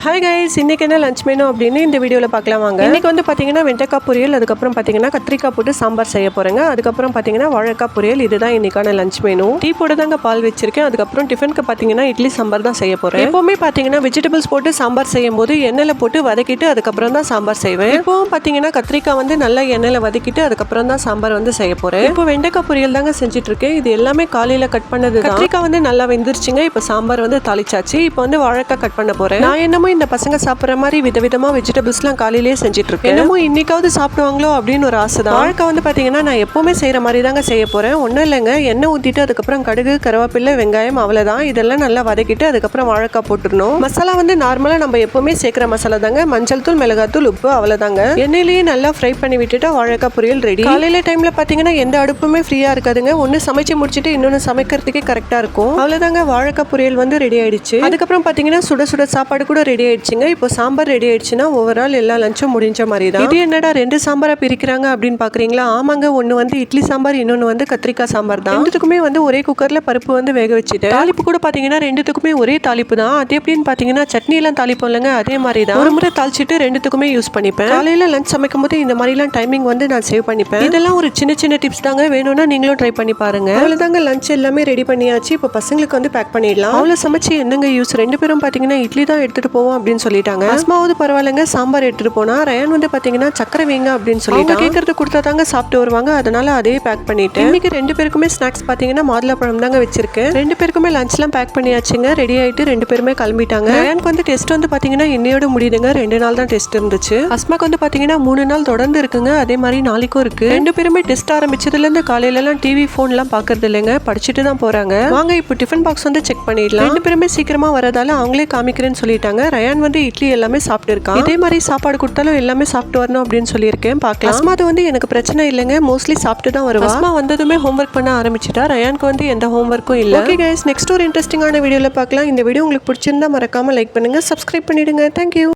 Hi guys, இன்றைக்கி என்ன lunch menu அப்படின்னு இந்த வீடியோவில் பார்க்கலாம் வாங்க. இன்றைக்கி வந்து பார்த்தீங்கன்னா வெண்டைக்காய் பொரியல், அதுக்கப்புறம் பார்த்தீங்கன்னா கத்திரிக்காய் போட்டு சாம்பார் செய்ய போகிறேங்க. அதுக்கப்புறம் பார்த்தீங்கன்னா வாழைக்காய் பொரியல். இதுதான் இன்றைக்கான லஞ்ச் மெனு. டீ போட்டு தாங்க பால் வச்சிருக்கேன். அதுக்கப்புறம் டிஃபனுக்கு பார்த்தீங்கன்னா இட்லி சாம்பார் தான் செய்ய போகிறேன். எப்போவுமே பார்த்தீங்கன்னா வெஜிடபிள்ஸ் போட்டு சாம்பார் செய்யும் போது எண்ணெயில் போட்டு வதக்கிட்டு அதுக்கப்புறம் தான் சாம்பார் செய்வேன். இப்போவும் பார்த்தீங்கன்னா கத்திரிக்காய் வந்து நல்லா எண்ணெயில் வதக்கிட்டு அதுக்கப்புறம் தான் சாம்பார் வந்து செய்ய போகிறேன். இப்போ வெண்டைக்காய் பொரியல் தாங்க செஞ்சுட்டு இருக்கேன். இது எல்லாமே காலையில் கட் பண்ணது. கத்திரிக்காய் வந்து நல்லா வெந்துருச்சுங்க. இப்போ சாம்பார் வந்து தாளிச்சாச்சு. இப்போ வந்து வாழைக்காய் கட் பண்ண போகிறேன். நான் என்னமோ இந்த பசங்க சாப்பிட்ற மாதிரி விதவிதமா வெஜிடபிள்ஸ்லாம் காலையிலேயே செஞ்சுட்டு இருக்கேன். என்னமோ இன்னைக்காவது சாப்பிடுவாங்களோ அப்படின்னு ஒரு ஆசை தான். வாழைக்காய் வந்து பார்த்தீங்கன்னா நான் எப்பவுமே செய்கிற மாதிரி தாங்க செய்ய போகிறேன். ஒன்றும் இல்லைங்க, எண்ணெய் ஊற்றிட்டு அதுக்கப்புறம் கடுகு, கருவேப்பிலை, வெங்காயம், அவ்வளோதான். இதெல்லாம் நல்லா வதக்கிட்டு அதுக்கப்புறம் வாழைக்காய் போட்டுடணும். மசாலா வந்து நார்மலாக நம்ம எப்பவுமே சேர்க்குற மசாலா தாங்க. மஞ்சள் தூள், மிளகாத்தூள், உப்பு, அவ்வளோதாங்க. எண்ணெயிலேயே நல்லா ஃப்ரை பண்ணி விட்டுட்டு வாழைக்காய் பொரியல் ரெடி. காலையில் டைமில் பார்த்தீங்கன்னா எந்த அடுப்புமே ஃப்ரீயாக இருக்காதுங்க. ஒன்று சமைச்சு முடிச்சுட்டு இன்னொன்று சமைக்கிறதுக்கே கரெக்டாக இருக்கும். அவ்வளோதாங்க, வாழைக்காய் பொரியல் வந்து ரெடி ஆயிடுச்சு. அதுக்கப்புறம் பார்த்தீங்கன்னா சுட சுட சாப்பாடு கூட ரெடி ஆயிடுச்சுங்க. இப்போ சாம்பார் ரெடி ஆயிடுச்சுன்னா ஓவரால் எல்லா லஞ்சும் முடிஞ்ச மாதிரி தான். இது என்னடா ரெண்டு சாம்பாரா பிரிக்கிறாங்க அப்படின்னு பாக்குறீங்களா? ஆமாங்க, ஒன்று வந்து இட்லி சாம்பார், இன்னொன்று வந்து கத்திரிக்காய் சாம்பார் தான். ரெண்டுத்துக்குமே வந்து ஒரே குக்கர்ல பருப்பு வந்து வேக வச்சுட்டு, தாளிப்பு கூட பாத்தீங்கன்னா ரெண்டுத்துக்குமே ஒரே தாளிப்பு தான். அது எப்படின்னு பாத்தீங்கன்னா சட்னி எல்லாம் தாளிப்போம் இல்லைங்க, அதே மாதிரி தான். ஒரு முறை தாளிச்சிட்டு ரெண்டுத்துக்குமே யூஸ் பண்ணிப்பேன். காலையில லஞ்ச் சமைக்கும் போது இந்த மாதிரிலாம் டைமிங் வந்து நான் சேவ் பண்ணிப்பேன். இதெல்லாம் ஒரு சின்ன சின்ன டிப்ஸ் தாங்க, வேணும்னா நீங்களும் ட்ரை பண்ணி பாருங்க. அவ்வளவுதாங்க, லஞ்ச் எல்லாமே ரெடி பண்ணியாச்சு. இப்போ பசங்களுக்கு வந்து பேக் பண்ணிடலாம். அவ்வளவு சமைச்சு என்னங்க யூஸ்? ரெண்டு பேரும் பாத்தீங்கன்னா இட்லி தான் எடுத்துட்டு போவோம் அப்படின்னு சொல்லிட்டாங்க. அஸ்மாவது பரவாயில்லைங்க, சாம்பார் எடுத்துட்டு போனா. ரயான் வந்து பாத்தீங்கன்னா சக்கரை வைங்க அப்படின்னு சொல்லிட்டு கேட்கறது கொடுத்தா தாங்க சாப்பிட்டு வருவாங்க. அதனால அதே பேக் பண்ணிட்டு இன்னைக்கு ரெண்டு பேருக்குமே ஸ்நாக்ஸ் பாத்தீங்கன்னா மாதுளப்பழம் தாங்க வச்சிருக்கேன். ரெண்டு பேருக்குமே லஞ்ச்லாம் பேக் பண்ணியாச்சுங்க. ரெடி ஆயிட்டு ரெண்டு பேருமே கிளம்பிட்டாங்க. ரயானுக்கு வந்து டெஸ்ட் வந்து பாத்தீங்கன்னா இன்னையோட முடியுதுங்க. 2 நாள் தான் டெஸ்ட் இருந்துச்சு. அஸ்மாக்கு வந்து பாத்தீங்கன்னா 3 நாள் தொடர்ந்து இருக்குங்க. அதே மாதிரி நாளைக்கும் இருக்கு. ரெண்டு பேருமே டெஸ்ட் ஆரம்பிச்சதுல இருந்து காலையில எல்லாம் டிவி போன் எல்லாம் பாக்குறது இல்லைங்க, படிச்சுட்டு தான் போறாங்க. வாங்க இப்போ டிஃபன் பாக்ஸ் வந்து செக் பண்ணிடலாம். ரெண்டு பேருமே சீக்கிரமா வரதால அவங்களே காமிக்கிறேன்னு சொல்லிட்டாங்க. ரயான் வந்து இட்லி எல்லாமே சாப்பிட்டு இருக்கான். இதே மாதிரி சாப்பாடு கொடுத்தாலும் எல்லாமே சாப்பிட்டு வரணும் அப்படின்னு சொல்லியிருக்கேன். பார்க்கலாம். அஸ்மா வந்து எனக்கு பிரச்சனை இல்லைங்க, மோஸ்ட்லி சாப்பிட்டு தான் வருவா. அஸ்மா வந்ததுமே ஹோம்ஒர்க் பண்ண ஆரம்பிச்சிட்டா. ரயானுக்கு வந்து எந்த ஹோம்ஒர்க்கும் இல்லை. ஓகே கைஸ், நெக்ஸ்ட் ஒரு இன்ட்ரெஸ்டிங்கான வீடியோல பார்க்கலாம். இந்த வீடியோ உங்களுக்கு பிடிச்சிருந்தா மறக்காம லைக் பண்ணுங்க, சப்ஸ்கிரைப் பண்ணிடுங்க. தேங்க்யூ.